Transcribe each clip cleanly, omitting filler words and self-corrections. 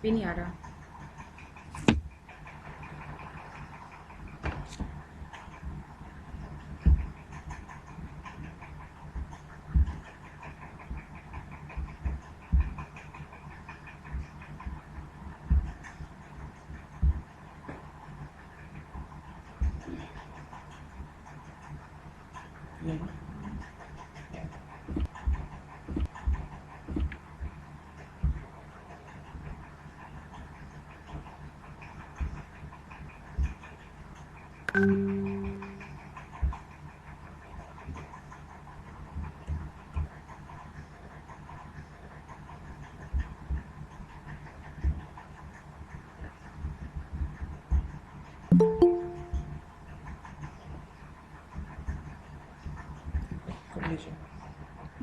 भी नहीं आ रहा।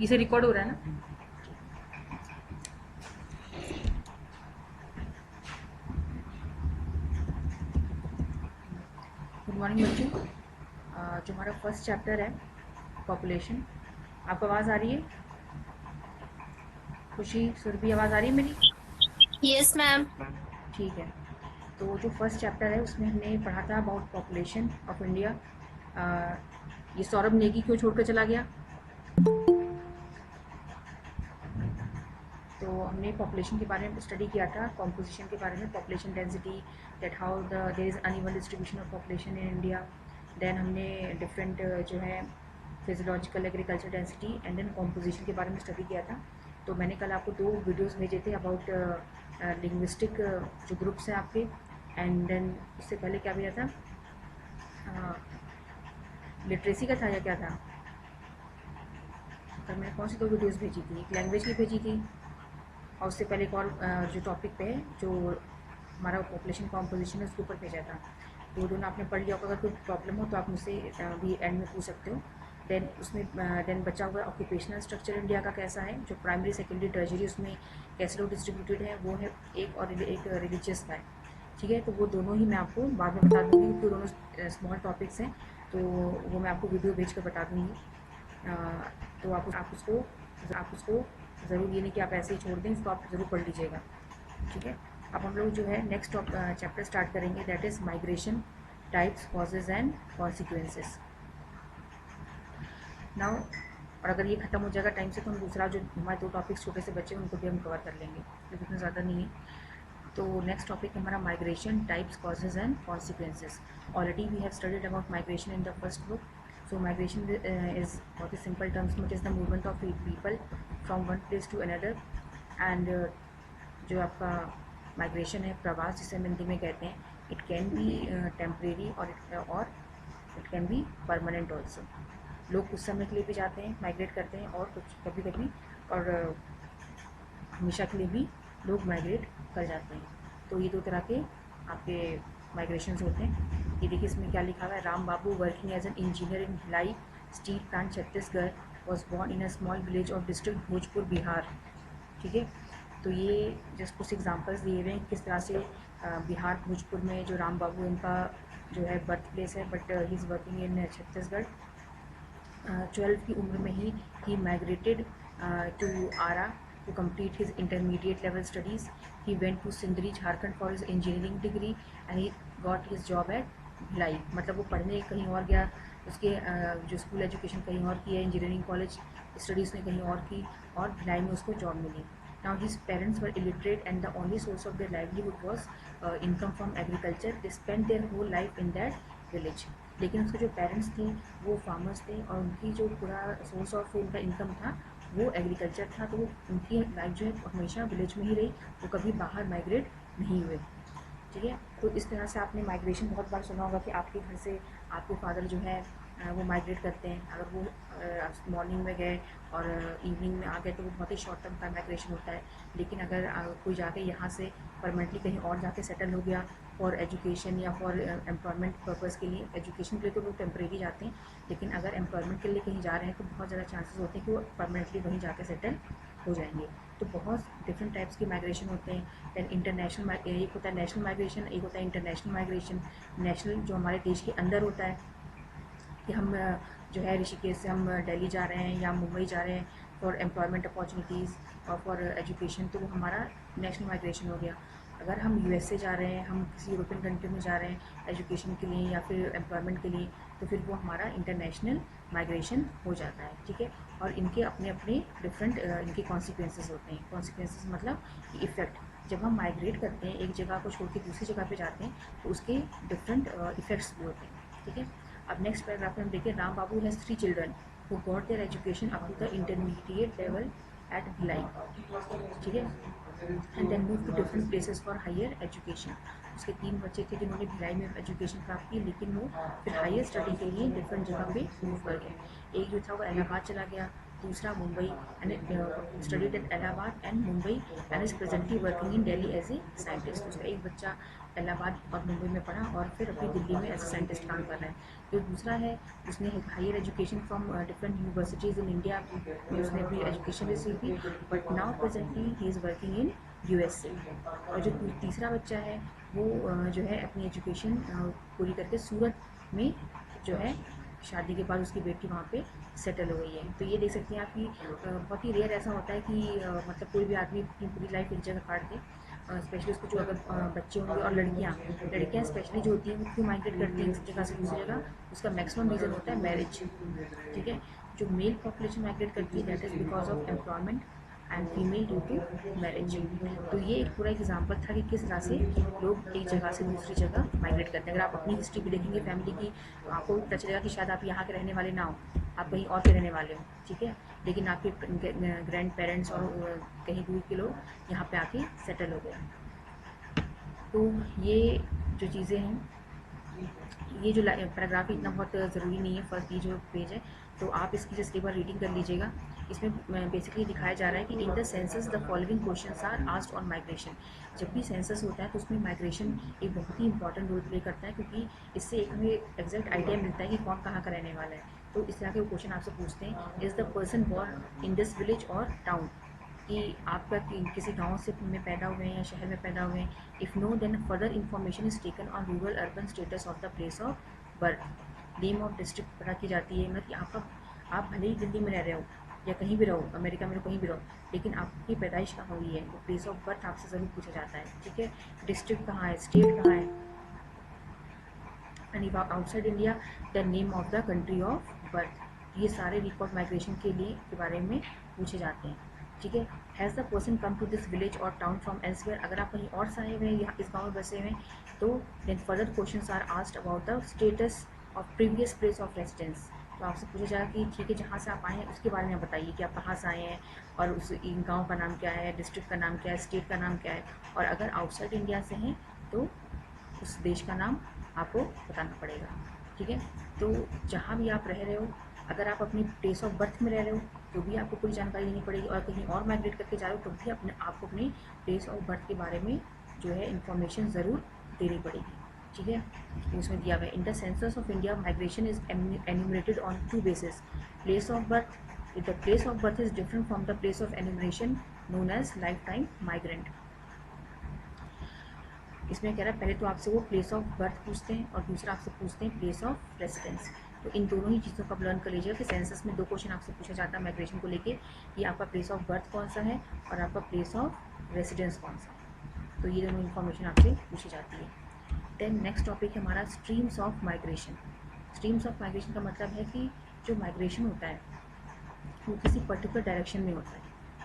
इसे रिकॉर्ड हो रहा है ना? गुड मॉर्निंग बच्चों। जो हमारा फर्स्ट चैप्टर है पॉपुलेशन, आपको आवाज़ आ रही है? खुशी, सुरभि, आवाज़ आ रही है मेरी? Yes ma'am. ठीक है। तो जो फर्स्ट चैप्टर है उसमें हमने पढ़ा था अबाउट पॉपुलेशन ऑफ इंडिया। ये सौरभ नेगी क्यों छोड़कर चला गया? तो हमने पॉपुलेशन के बारे में स्टडी किया था, कॉम्पोजिशन के बारे में, population density, that how there is uneven distribution of population in India. Then हमने डिफरेंट जो है physiological, agriculture density and then composition के बारे में स्टडी किया था। तो मैंने कल आपको 2 वीडियोस भेजे थे अबाउट लिंग्विस्टिक जो ग्रुप्स हैं आपके, एंड देन उससे पहले क्या भेजा था? लिटरेसी का था या क्या था? तो मैंने कौन सी 2 वीडियोस भेजी थी? एक लैंग्वेज की भेजी थी और उससे पहले एक और जो टॉपिक पे है, जो हमारा पॉपुलेशन कॉम्पोजिशन है, उसके ऊपर भेजा था। तो दोनों आपने पढ़ लिया होगा। अगर कोई प्रॉब्लम हो तो आप मुझसे भी एंड में पूछ सकते हो। देन उसमें देन बचा हुआ ऑक्यूपेशनल स्ट्रक्चर इंडिया का कैसा है, जो प्राइमरी, सेकेंडरी, टर्जरी उसमें कैसे लोग डिस्ट्रीब्यूटेड है, वो है एक, और एक रिलीजियस का है। ठीक है, तो वो दोनों ही मैं आपको बाद में बता दूँगी, क्योंकि दोनों स्मॉल टॉपिक्स हैं, तो वो मैं आपको वीडियो भेज कर बता दूँगी। तो आप उसको ज़रूर, ये नहीं कि आप ऐसे ही छोड़ दें, इसको आप ज़रूर पढ़ लीजिएगा। ठीक है। अब हम लोग जो है नेक्स्ट चैप्टर स्टार्ट करेंगे, that is migration, types, causes and consequences. Now, और अगर ये खत्म हो जाएगा टाइम से तो हम दूसरा जो हमारे 2 टॉपिक्स छोटे से बच्चे उनको भी हम कवर कर लेंगे, क्योंकि इतना ज़्यादा नहीं है। तो नेक्स्ट टॉपिक हमारा migration, types, causes and consequences. Already we have studied about migration in the first book. So migration is बहुत ही सिंपल टर्म्स में, it is the movement of people from one place to another. And जो आपका migration है, प्रवास जिसे हम हिंदी में कहते हैं, इट कैन बी टेम्परेरी और it can be permanent also. लोग कुछ समय के लिए भी जाते हैं, माइग्रेट करते हैं, और कुछ कभी कभी और हमेशा के लिए भी लोग माइग्रेट कर जाते हैं। तो ये 2 तरह के आपके माइग्रेशंस होते हैं। ये देखिए इसमें क्या लिखा हुआ है, Ram Babu working as an engineer in Bhilai steel plant Chhattisgarh was born in a small village of district Bhojpur Bihar. ठीक है। तो ये जस्ट कुछ एग्जांपल्स दिए हुए हैं किस तरह से बिहार भोजपुर में जो राम बाबू इनका जो है बर्थ प्लेस है, but he is working in Chhattisgarh. 12 की उम्र में ही migrated to Ara to complete his intermediate level studies. He went to Sindri, Jharkhand for his engineering degree and he got his job at Bhilai. मतलब वो पढ़ने कहीं और गया, उसके जो स्कूल एजुकेशन कहीं और की है, इंजीनियरिंग कॉलेज स्टडीज़ ने कहीं और की, और भिलाई में उसको job milli. Now his parents were illiterate and the only source of their livelihood was income from agriculture. They spent their whole life in that village. लेकिन उसके जो पेरेंट्स थे वो फार्मर्स थे, और उनकी जो पूरा सोर्स ऑफ उनका इनकम था वो एग्रीकल्चर था। तो वो उनकी लाइफ जो है हमेशा विलेज में ही रही, वो कभी बाहर माइग्रेट नहीं हुए। ठीक है। तो इस तरह से आपने माइग्रेशन बहुत बार सुना होगा कि आपके घर से आपके फादर जो है वो माइग्रेट करते हैं। अगर वो मॉर्निंग में गए और इवनिंग में आ गए तो वो बहुत ही शॉर्ट टर्म का माइग्रेशन होता है। लेकिन अगर कोई जाके यहाँ से परमानेंटली कहीं और जाके सेटल हो गया फॉर एजुकेशन या फॉर एम्प्लॉयमेंट पर्पज़ के लिए, एजुकेशन के लिए तो लोग टेम्परेरी जाते हैं, लेकिन अगर एम्प्लॉयमेंट के लिए कहीं जा रहे हैं तो बहुत ज़्यादा चांसेस होते हैं कि वो परमानेंटली वहीं जाके सेटल हो जाएंगे। तो बहुत डिफरेंट टाइप्स की माइग्रेशन होते हैं। दैन इंटरनेशनल, एक होता है नेशनल माइग्रेशन, एक होता है इंटरनेशनल माइग्रेशन। नेशनल जो हमारे देश के अंदर होता है कि हम जो है ऋषिकेश से हम दिल्ली जा रहे हैं या मुंबई जा रहे हैं फॉर एम्प्लॉयमेंट अपॉर्चुनिटीज़ और फॉर एजुकेशन, तो वो हमारा नेशनल माइग्रेशन हो गया। अगर हम यूएसए जा रहे हैं, हम किसी यूरोपियन कंट्री में जा रहे हैं एजुकेशन के लिए या फिर एम्प्लॉयमेंट के लिए, तो फिर वो हमारा इंटरनेशनल माइग्रेशन हो जाता है, ठीक है। और इनके अपने अपने डिफरेंट इनके कॉन्सिक्वेंसेस होते हैं। कॉन्सिक्वेंसेस मतलब इफ़ेक्ट। जब हम माइग्रेट करते हैं, एक जगह को छोड़ के दूसरी जगह पे जाते हैं, तो उसके डिफरेंट इफ़ेक्ट्स भी होते हैं, ठीक है। अब नेक्स्ट पैराग्राफ में हम देखिए, Ram Babu has 3 children who got their education up to the intermediate level at Bhilai, ठीक है, and then move to different places for higher education. उसके 3 बच्चे थे जिन्होंने भिलाई में एजुकेशन प्राप्त की, लेकिन वो फिर हायर स्टडी के लिए डिफरेंट जगह पे मूव कर गए। एक जो था वो इलाहाबाद चला गया, दूसरा Mumbai, and studied at Allahabad and Mumbai and is presently working in Delhi as a scientist. उसका एक बच्चा इलाहाबाद और मुंबई में पढ़ा और फिर अभी दिल्ली में एज ए साइंटिस्ट काम कर रहा है। जो दूसरा है, उसने higher education from different universities in India में उसने अपनी एजुकेशन रिसीव की, but now presently he is working in USA. और जो तीसरा बच्चा है वो जो है अपनी एजुकेशन पूरी करके सूरत में जो है शादी के बाद उसकी बेटी वहाँ पे सेटल हो गई है। तो ये देख सकते हैं आप कि बहुत ही रेयर ऐसा होता है कि मतलब कोई भी आदमी अपनी पूरी लाइफ एक जगह काट दे। स्पेशली उसको जो अगर बच्चे होंगे और लड़कियाँ स्पेशली जो होती हैं वो क्यों माइग्रेट करती हैं एक जगह से दूसरी जगह, उसका मैक्सिमम रीज़न होता है मैरिज, ठीक है। जो मेल पॉपुलेशन माइग्रेट करती है that is because of employment and female due to marriage. तो ये एक पूरा एग्जाम्पल था कि किस तरह से लोग एक जगह से दूसरी जगह माइग्रेट करते हैं। अगर आप अपनी हिस्ट्री भी देखेंगे फैमिली की, तो आपको पता चलेगा कि शायद आप यहाँ के रहने वाले ना हो, आप कहीं और के रहने वाले हो, ठीक है, लेकिन आपके ग्रैंड पेरेंट्स और कहीं दूर के लोग यहाँ पे आके सेटल हो गए। तो ये जो चीज़ें हैं, ये जो पैराग्राफ इतना बहुत ज़रूरी नहीं है, फर्स्ट ये जो पेज है, तो आप इसकी जस्ट एक बार रीडिंग कर लीजिएगा। इसमें बेसिकली दिखाया जा रहा है कि in the census the following questions are asked on migration. जब भी सेंसस होता है तो उसमें माइग्रेशन एक बहुत ही इंपॉर्टेंट रोल प्ले करता है, क्योंकि इससे एक हमें एग्जैक्ट आइडिया मिलता है कि कौन कहाँ का रहने वाला है। तो इस तरह के क्वेश्चन आपसे पूछते हैं, is the person born in this village और टाउन, कि आपका किसी गांव से में पैदा हुए हैं या शहर में पैदा हुए हैं। If no then further information is taken on rural urban status of the place of birth. Name of district पता की जाती है, मतलब कि आपका आप भले ही दिल्ली में रह रहे हो या कहीं भी रहो, अमेरिका में कहीं भी रहो, लेकिन आपकी पैदाइश कहाँ हुई है, वो प्लेस ऑफ बर्थ आपसे ज़रूर पूछा जाता है, ठीक है। डिस्ट्रिक्ट कहाँ है, स्टेट कहाँ है, एंड इफ आप outside India the name of the country of birth. ये सारे रिकॉर्ड माइग्रेशन के लिए के बारे में पूछे जाते हैं, ठीक है। Has the person come to this village और टाउन फ्रॉम एल्सवेयर, अगर आप कहीं और से आए हुए हैं, यहाँ इस गाँव में बसे हुए हैं, तो then further questions are asked about the status of previous place of residence. तो आपसे पूछा जाएगा कि ठीक है, जहाँ से आप आए हैं उसके बारे में बताइए कि आप कहाँ से आए हैं और उस गाँव का नाम क्या है, डिस्ट्रिक्ट का नाम क्या है, स्टेट का नाम क्या है, और अगर आउटसाइड इंडिया से हैं तो उस देश का नाम आपको बताना पड़ेगा, ठीक है। तो जहाँ भी आप रह रहे हो, अगर आप अपनी प्लेस ऑफ बर्थ में रह रहे हो तो भी आपको पूरी जानकारी देनी पड़ेगी, और कहीं और माइग्रेट करके जा रहे हो तो भी आपको अपनी प्लेस ऑफ बर्थ के बारे में जो है इंफॉर्मेशन ज़रूर देनी पड़ेगी, ठीक है। उसमें दिया हुआ है, इन the census of India migration is enumerated on 2 basis, place of birth, if the place of birth is different from the place of enumeration known as lifetime migrant। इसमें कह रहा है पहले तो आपसे वो प्लेस ऑफ बर्थ पूछते हैं और दूसरा आपसे पूछते हैं प्लेस ऑफ रेसिडेंस। तो इन दोनों ही चीज़ों का लर्न कर लीजिएगा कि सेंसस में 2 क्वेश्चन आपसे पूछा जाता है माइग्रेशन को लेके, कि आपका प्लेस ऑफ बर्थ कौन सा है और आपका प्लेस ऑफ रेसिडेंस कौन सा है। तो ये दोनों इन्फॉर्मेशन आपसे पूछी जाती है। देन नेक्स्ट टॉपिक है हमारा streams of migration. Streams of migration का मतलब है कि जो माइग्रेशन होता है वो किसी पर्टिकुलर डायरेक्शन में होता है,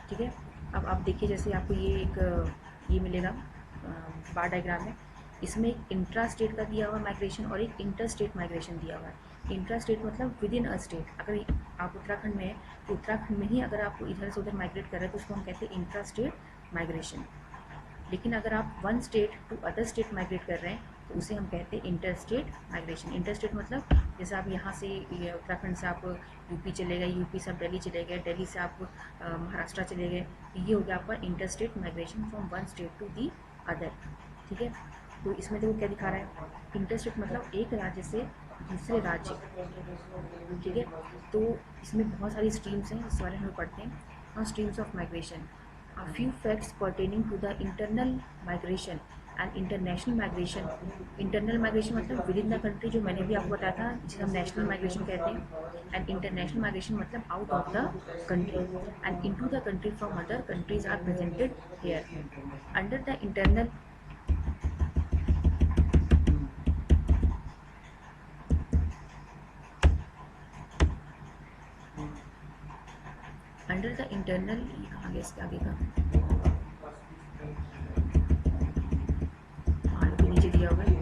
ठीक है। अब आप देखिए, जैसे आपको ये मिलेगा बार डायग्राम है, इसमें एक इंट्रा स्टेट का दिया हुआ माइग्रेशन और एक इंटर स्टेट माइग्रेशन दिया हुआ है। इंट्रा स्टेट मतलब विद इन अ स्टेट, अगर आप उत्तराखंड में हैं तो उत्तराखंड में ही अगर आप इधर से उधर माइग्रेट कर रहे हैं तो उसको हम कहते हैं इंट्रा स्टेट माइग्रेशन। लेकिन अगर आप one state to other state migrate कर रहे हैं तो उसे हम कहते हैं inter state migration. Inter state मतलब जैसे आप यहाँ से उत्तराखंड से आप यूपी चले गए, यूपी से आप दिल्ली चले गए, दिल्ली से आप महाराष्ट्र चले गए, तो ये हो गया आपका inter state migration from one state to the other, ठीक है। तो इसमें देखो क्या दिखा रहा है, इंटर स्टेट मतलब एक राज्य से दूसरे राज्य, ठीक है। तो इसमें बहुत सारी स्ट्रीम्स हैं, इस बारे में हम पढ़ते हैं। Streams of migration, a few facts pertaining to the internal migration and international migration। internal migration मतलब विद इन द कंट्री, जो मैंने भी आपको बताया था जिसे हम नेशनल माइग्रेशन कहते हैं, एंड इंटरनेशनल माइग्रेशन मतलब out of the country and into the country from other countries are presented here. Under the internal under the internal, आगे इसके आगे का भी नीचे दिया हुआ है।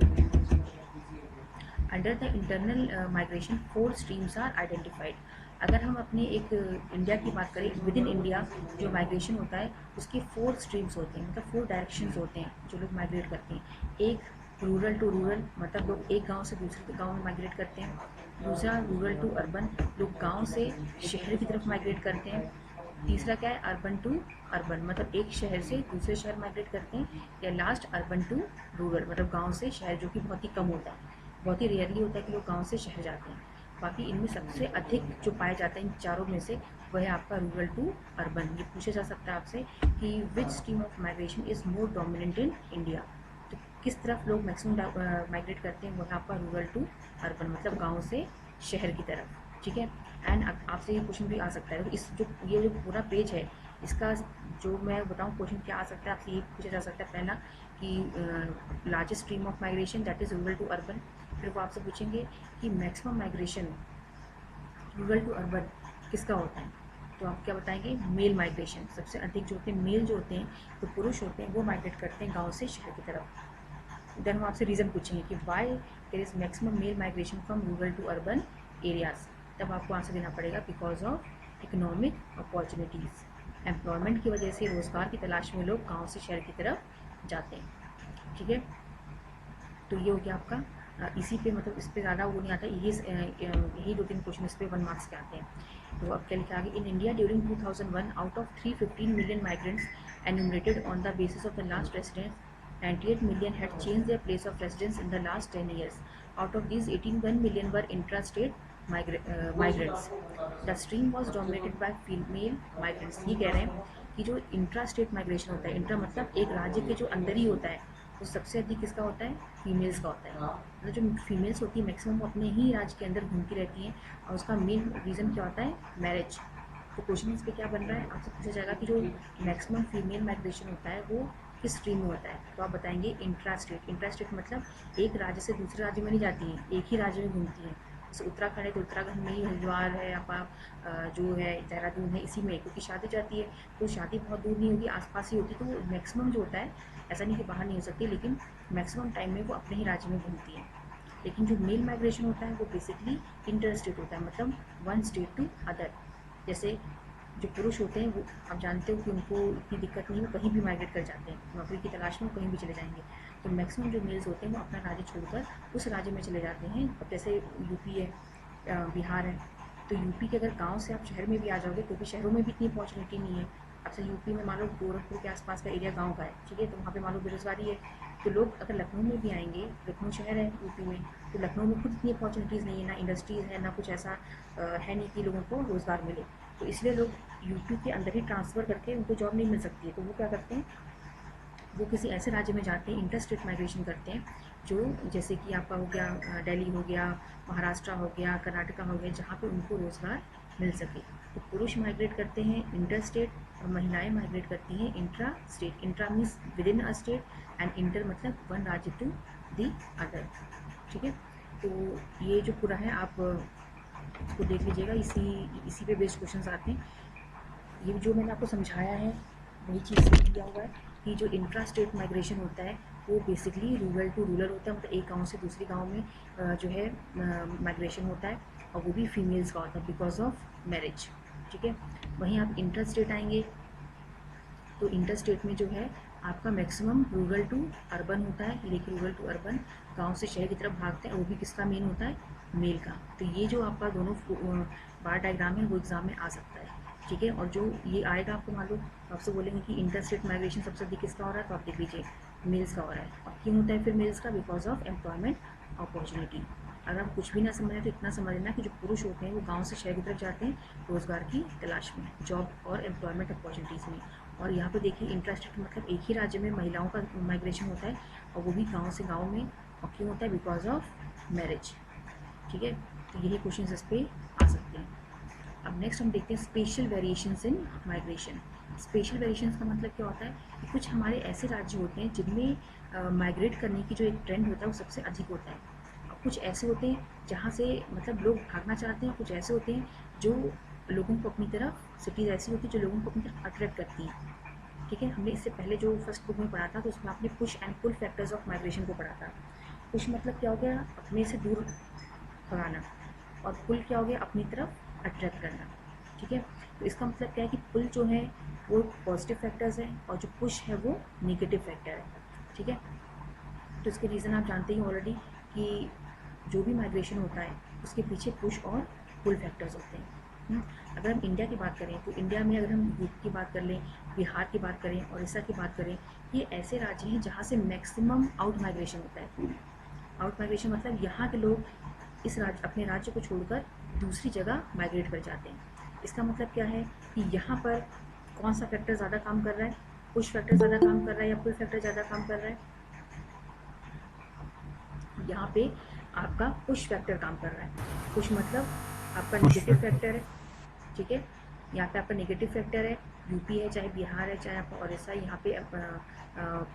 Under the internal migration 4 streams are identified. अगर हम अपने एक इंडिया की बात करें, विद इन इंडिया जो माइग्रेशन होता है उसके 4 स्ट्रीम्स होते हैं, मतलब 4 डायरेक्शंस होते हैं जो लोग माइग्रेट करते हैं। एक रूरल टू रूरल, मतलब लोग एक गांव से दूसरे गांव में माइग्रेट करते हैं। दूसरा रूरल टू अर्बन, लोग गांव से शहर की तरफ माइग्रेट करते हैं। तीसरा क्या है, अर्बन टू अर्बन, मतलब एक शहर से दूसरे शहर माइग्रेट करते हैं। या लास्ट अर्बन टू रूरल, मतलब गांव से शहर, जो कि बहुत ही कम होता है, बहुत ही रेयरली होता है कि लोग गांव से शहर जाते हैं। बाकी इनमें सबसे अधिक जो पाया जाता है इन चारों में से, वह है आपका रूरल टू अर्बन। ये पूछा जा सकता है आपसे कि विच stream of migration is more dominant in India. तो किस तरफ लोग मैक्सिमम माइग्रेट करते हैं, वह आपका रूरल टू अर्बन, मतलब गाँव से शहर की तरफ। ठीक है। एंड आपसे ये क्वेश्चन भी आ सकता है, इस जो ये जो पूरा पेज है इसका जो मैं बताऊँ क्वेश्चन क्या आ सकता है, आपसे ये पूछा जा सकता है पहला कि largest stream of migration that is rural to urban. फिर वो आपसे पूछेंगे कि maximum migration rural to urban किसका होता है, तो आप क्या बताएंगे, मेल माइग्रेशन। सबसे अधिक जो होते हैं मेल, जो होते हैं जो पुरुष होते हैं, वो माइग्रेट करते हैं गाँव से शहर की तरफ। देन वो आपसे रीज़न पूछेंगे कि why there is maximum male migration from rural to urban areas. तब आपको आंसर देना पड़ेगा because of economic opportunities, employment की वजह से, रोज़गार की तलाश में लोग गाँव से शहर की तरफ जाते हैं। ठीक है। तो ये हो गया आपका, इसी पे मतलब इस पे ज़्यादा वो नहीं आता, यही 2-3 क्वेश्चन इस पे 1 मार्क्स के आते हैं। तो अब क्या लिखा आगे, in India during 2001 out of 315 million migrants enumerated on the basis of the last residence, 98 million had changed their place of residence in the last 10 years. Out of these, 81 million were intrastate migrants. The stream was dominated by female migrants. ये कह रहे हैं कि जो intra state migration होता है, intra मतलब एक राज्य के जो अंदर ही होता है, तो सबसे अधिक किसका होता है, फीमेल्स का होता है। मतलब जो फीमेल्स होती है मैक्सिमम वो अपने ही राज्य के अंदर घूमती रहती हैं, और उसका मेन रीज़न क्या होता है, मैरिज। तो क्वेश्चन इस पर क्या बन रहा है, आपसे पूछा जाएगा कि जो मैक्सिमम फीमेल माइग्रेशन होता है वो किस स्ट्रीम में होता है, तो आप बताएंगे इंट्रा स्टेट। इंट्रा स्टेट मतलब एक राज्य से दूसरे राज्य में नहीं जाती हैं, एक ही राज्य में घूमती हैं। जैसे उत्तराखंड है तो उत्तराखंड में ही, हरिद्वार है, आपका जो है देहरादून है, इसी में, क्योंकि शादी जाती है तो शादी बहुत दूर नहीं होगी, आसपास ही होती, तो मैक्सिमम जो होता है, ऐसा नहीं कि बाहर नहीं हो सकती, लेकिन मैक्सिमम टाइम में वो अपने ही राज्य में घूमती है। लेकिन जो मेल माइग्रेशन होता है वो बेसिकली इंटर स्टेट होता है, मतलब वन स्टेट टू अदर। जैसे जो पुरुष होते हैं वो आप जानते हो कि उनको इतनी दिक्कत नहीं है, वो कहीं भी माइग्रेट कर जाते हैं, नौकरी की तलाश में कहीं भी चले जाएंगे। तो मैक्सिमम जो मेल्स होते हैं वो अपना राज्य छोड़कर उस राज्य में चले जाते हैं। अब जैसे यूपी है, बिहार है, तो यूपी के अगर गांव से आप शहर में भी आ जाओगे, क्योंकि शहरों में भी इतनी अपॉर्चुनिटी नहीं है। अच्छा, यूपी में मान लो गोरखपुर के आसपास का एरिया गांव का है, ठीक है, तो वहाँ पे मान लो बेरोजगारी है, तो लोग अगर लखनऊ में भी आएंगे, लखनऊ शहर है यूपी में, तो लखनऊ में खुद इतनी अपॉर्चुनिटीज़ नहीं है, ना इंडस्ट्रीज़ है, ना कुछ ऐसा है नहीं कि लोगों को रोज़गार मिले। तो इसलिए लोग यूपी के अंदर ही ट्रांसफ़र करके, उनको जॉब नहीं मिल सकती है, तो वो क्या करते हैं, वो किसी ऐसे राज्य में जाते हैं, इंटर स्टेट माइग्रेशन करते हैं, जो जैसे कि आपका हो गया दिल्ली हो गया, महाराष्ट्र हो गया, कर्नाटका हो गया, जहाँ पे उनको रोज़गार मिल सके। तो पुरुष माइग्रेट करते हैं इंटर स्टेट, और महिलाएं माइग्रेट करती हैं intra state. Intra means with in a state, and inter मतलब वन राज्य टू दी अदर। ठीक है। तो ये जो पूरा है आप इसको देख लीजिएगा, इसी पे बेस्ड क्वेश्चन आते हैं। ये जो मैंने आपको समझाया है वही चीज़ दिया हुआ है कि जो इंट्रा स्टेट माइग्रेशन होता है वो बेसिकली रूरल टू रूरल होता है, मतलब एक गांव से दूसरे गांव में जो है माइग्रेशन होता है, और वो भी फीमेल्स का होता है बिकॉज ऑफ मैरिज। ठीक है। वहीं आप इंटर स्टेट आएंगे, तो इंटर स्टेट में जो है आपका मैक्सिमम रूरल टू अर्बन होता है। ये देखिए, रूरल टू अर्बन, गांव से शहर की तरफ भागते हैं, वो भी किसका मेन होता है, मेल का। तो ये जो आपका दोनों बार डायग्राम है वो एग्जाम में आ सकता है। ठीक है। और जो ये आएगा आपको मालूम, तो आपसे बोलेंगे कि इंटर स्टेट माइग्रेशन सबसे अधिक किसका हो रहा है, तो आप देख लीजिए मेल्स का हो रहा है। और क्यों होता है फिर मेल्स का, बिकॉज ऑफ एम्प्लॉयमेंट अपॉर्चुनिटी। अगर आप कुछ भी ना समझें तो इतना समझ लेना कि जो पुरुष होते हैं वो गांव से शहर की तरफ जाते हैं रोज़गार की तलाश में, जॉब और एम्प्लॉयमेंट अपॉर्चुनिटीज़ में। और यहाँ पे देखिए इंट्रास्टेट मतलब एक ही राज्य में महिलाओं का माइग्रेशन होता है, और वो भी गांव से गांव में। और क्यों होता है, बिकॉज ऑफ मैरिज। ठीक है। तो यही क्वेश्चन इस पे आ सकते हैं। अब नेक्स्ट हम देखते हैं special variations in migration. Special variations का मतलब क्या होता है कि कुछ हमारे ऐसे राज्य होते हैं जिनमें माइग्रेट करने की जो एक ट्रेंड होता है वो सबसे अधिक होता है। और कुछ ऐसे होते हैं जहाँ से मतलब लोग भागना चाहते हैं, कुछ ऐसे होते हैं जो लोगों को अपनी तरफ, सिटीज़ ऐसी होती है जो लोगों को अपनी तरफ अट्रैक्ट करती हैं। ठीक है, हमने इससे पहले जो फर्स्ट बुक में पढ़ा था तो उसमें आपने push and pull factors of migration को पढ़ा था। पुश मतलब क्या हो गया, अपने से दूर भगाना, और पुल क्या हो गया, अपनी तरफ अट्रैक्ट करना। ठीक है, तो इसका मतलब क्या है कि पुल जो है वो पॉजिटिव फैक्टर्स है और जो पुश है वो नेगेटिव फैक्टर है। ठीक है, तो इसके रीज़न आप जानते ही ऑलरेडी कि जो भी माइग्रेशन होता है उसके पीछे पुश और पुल फैक्टर्स होते हैं। अगर हम इंडिया की बात करें तो इंडिया में अगर हम यूपी की बात कर लें, बिहार की बात करें, उड़ीसा की बात करें, ये ऐसे राज्य हैं जहाँ से मैक्सिमम आउट माइग्रेशन होता है। आउट माइग्रेशन मतलब यहाँ के लोग इस राज्य, अपने राज्य को छोड़कर दूसरी जगह माइग्रेट कर जाते हैं। इसका मतलब क्या है कि यहाँ पर कौन सा फैक्टर ज़्यादा काम कर रहा है, पुश फैक्टर ज़्यादा काम कर रहा है या पुल फैक्टर ज़्यादा काम कर रहा है। यहाँ पे आपका पुश फैक्टर काम कर रहा है। पुश मतलब आपका नेगेटिव फैक्टर है। ठीक है, यहाँ पे आपका नेगेटिव फैक्टर है, यूपी है चाहे बिहार है चाहे आपका उड़ीसा, यहाँ पे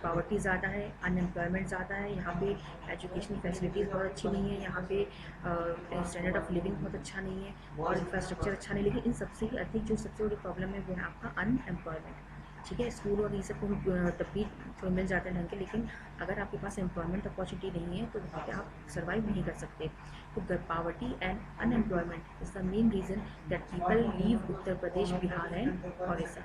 पावर्टी ज़्यादा है, अनएम्प्लॉयमेंट ज़्यादा है, यहाँ पे एजुकेशनल फैसिलिटीज़ बहुत अच्छी नहीं है, यहाँ पे स्टैंडर्ड ऑफ लिविंग बहुत अच्छा नहीं है और इंफ्रास्ट्रक्चर अच्छा नहीं। लेकिन इन सबसे अधिक जो सबसे बड़ी प्रॉब्लम है वो है आपका अनएम्प्लॉयमेंट। ठीक है, स्कूल और ये सब तब भी थोड़े मिल जाते हैं ढंग के, लेकिन अगर आपके पास एम्प्लॉयमेंट अपॉर्चुनिटी नहीं है तो वहाँ पे आप सर्वाइव नहीं कर सकते। तो poverty and unemployment is the main reason that people leave Uttar Pradesh, Bihar and Orissa.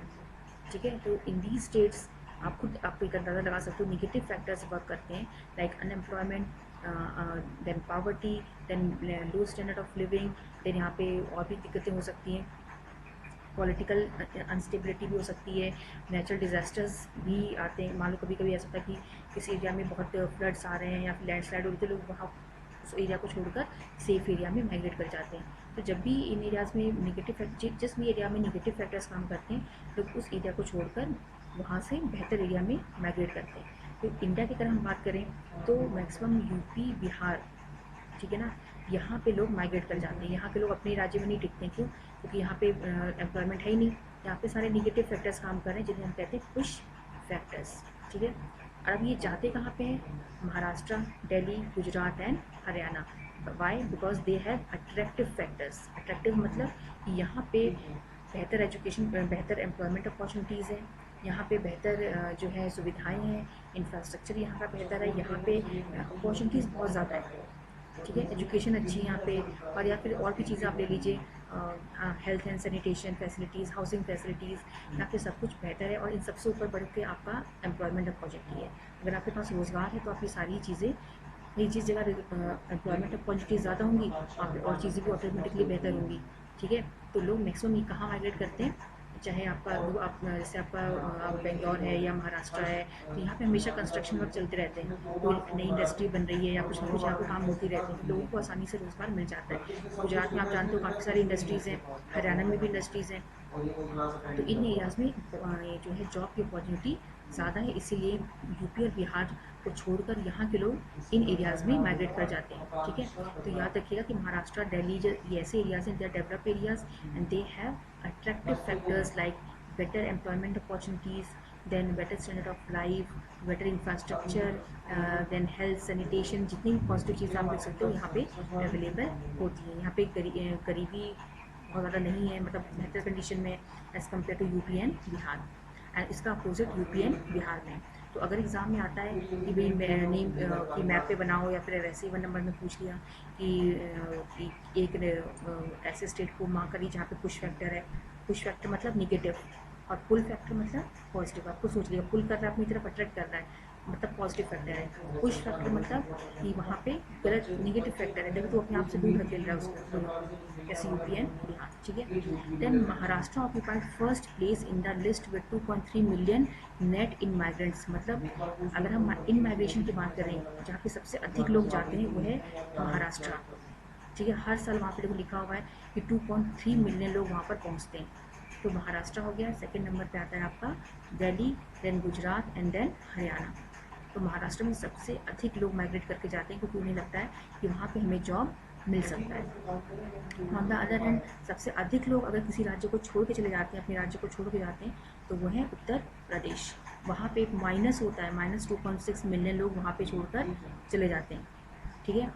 ठीक है, तो इन दी स्टेट्स आप खुद आपको एक अंदाज़ा लगा सकते हो निगेटिव फैक्टर्स वर्क करते हैं, like unemployment, then poverty, then low standard of living, then यहाँ पे और भी दिक्कतें हो सकती हैं, पॉलिटिकल अनस्टेबिलिटी भी हो सकती है, नेचुरल डिज़ास्टर्स भी आते हैं। मान लो कभी कभी ऐसा होता है कि किसी एरिया में बहुत फ्लड्स आ रहे हैं या फिर लैंडस्लाइड हो रही है, तो लोग वहाँ उस एरिया को छोड़कर सेफ एरिया में माइग्रेट कर जाते हैं। तो जब भी इन एरियाज़ में निगेटिव जिस भी एरिया में निगेटिव फैक्टर्स काम करते हैं, लोग उस एरिया को छोड़कर वहाँ से बेहतर एरिया में माइग्रेट करते हैं। तो इंडिया की अगर हम बात करें तो मैक्सिमम यूपी, बिहार, ठीक है ना, यहाँ पे लोग माइग्रेट कर जाते हैं। यहाँ के लोग अपने राज्य में नहीं टिकते। क्यों? क्योंकि यहाँ पे एम्प्लॉयमेंट है ही नहीं। यहाँ पे सारे निगेटिव फैक्टर्स काम कर रहे हैं जिन्हें हम कहते हैं पुश फैक्टर्स। ठीक है, और अब ये जाते कहाँ पे हैं? Maharashtra, Delhi, Gujarat and Haryana. Why? Because they have attractive factors. Attractive मतलब कि यहाँ पे बेहतर एजुकेशन, बेहतर एम्प्लॉयमेंट अपॉर्चुनिटीज़ हैं, यहाँ पे बेहतर जो है सुविधाएं हैं, इंफ्रास्ट्रक्चर यहाँ का बेहतर है, यहाँ पे अपॉर्चुनिटीज़ बहुत ज़्यादा है। ठीक है, एजुकेशन अच्छी है यहाँ पे, और या फिर और भी चीज़ें आप ले लीजिए, health and sanitation facilities, housing facilities, यहाँ पे सब कुछ बेहतर है। और इन सबसे ऊपर बढ़ के आपका एम्प्लॉयमेंट अपॉर्चुनिटी है। अगर आपके पास रोज़गार है तो आपकी सारी चीज़ें, ये जिस जगह एम्प्लॉयमेंट अपॉर्चुनिटीज़ ज़्यादा होंगी वहाँ पे और चीज़ें भी ऑटोमेटिकली बेहतर होंगी। ठीक है, तो लोग मैक्सिमम ये कहाँ माइग्रेट करते हैं, चाहे आपका आप जैसे आपका बेंगलोर है या महाराष्ट्र है, तो यहाँ पे हमेशा कंस्ट्रक्शन वर्क चलते रहते हैं, कोई नई इंडस्ट्री बन रही है या कुछ ना कुछ यहाँ पे काम होती रहती है, तो लोगों को आसानी से रोज़गार मिल जाता है। गुजरात में आप जानते हो काफ़ी सारी इंडस्ट्रीज़ हैं, हरियाणा में भी इंडस्ट्रीज़ हैं। तो इन एरियाज़ में जो है जॉब की अपॉर्चुनिटी ज़्यादा है, इसीलिए यूपी और बिहार को छोड़कर यहाँ के लोग इन एरियाज़ में माइग्रेट कर जाते हैं। ठीक है, तो याद रखिएगा कि महाराष्ट्र, दिल्ली, ये ऐसे एरियाज़ हैं, they are developed areas and they have attractive factors like better employment opportunities, then better standard of life, better infrastructure, then health, sanitation, जितनी भी पॉजिटिव चीज़ें आप देख सकते हो यहाँ पे अवेलेबल होती हैं। यहाँ पे गरीबी बहुत ज़्यादा नहीं है, मतलब बेहतर कंडीशन में as compare to UP and Bihar, and इसका अपोजिट यूपी एंड बिहार में। तो अगर एग्ज़ाम में आता है कि भाई नेम की मैप पे बनाओ, या फिर वैसे ही 1 नंबर में पूछ लिया कि एक ऐसे स्टेट को मार्क करिए जहाँ पे पुश फैक्टर है। पुश फैक्टर मतलब निगेटिव, और पुल फैक्टर मतलब पॉजिटिव। आपको सोच लिया पुल कर रहा है, अपनी तरफ अट्रैक्ट कर रहा है, मतलब पॉजिटिव फैक्टर है। पुश फैक्टर मतलब कि वहाँ पे गलत नेगेटिव फैक्टर है, लेकिन तो अपने आप से दूर धकेल रहा है उसको, जैसे यूपी एंड बिहार। ठीक है, then Maharashtra occupied first place in the list with 2.3 million net in migrants. मतलब अगर हम इन माइग्रेशन की बात करें, जहाँ पे सबसे अधिक लोग जाते हैं वो है महाराष्ट्र। ठीक है, हर साल वहाँ पे देखो लिखा हुआ है कि 2.3 मिलियन लोग वहाँ पर पहुँचते हैं। तो महाराष्ट्र हो गया। सेकंड नंबर पे आता है आपका Delhi, then Gujarat and then Haryana. तो महाराष्ट्र में सबसे अधिक लोग माइग्रेट करके जाते हैं क्योंकि उन्हें लगता है कि वहाँ पे हमें जॉब मिल सकता है। ऑन द अदर हैंड सबसे अधिक लोग अगर किसी राज्य को छोड़ के चले जाते हैं, अपने राज्य को छोड़ के जाते हैं, तो वो है उत्तर प्रदेश। वहाँ पे एक माइनस होता है, -2.6 मिलियन लोग वहाँ पे छोड़कर चले जाते हैं। ठीक है,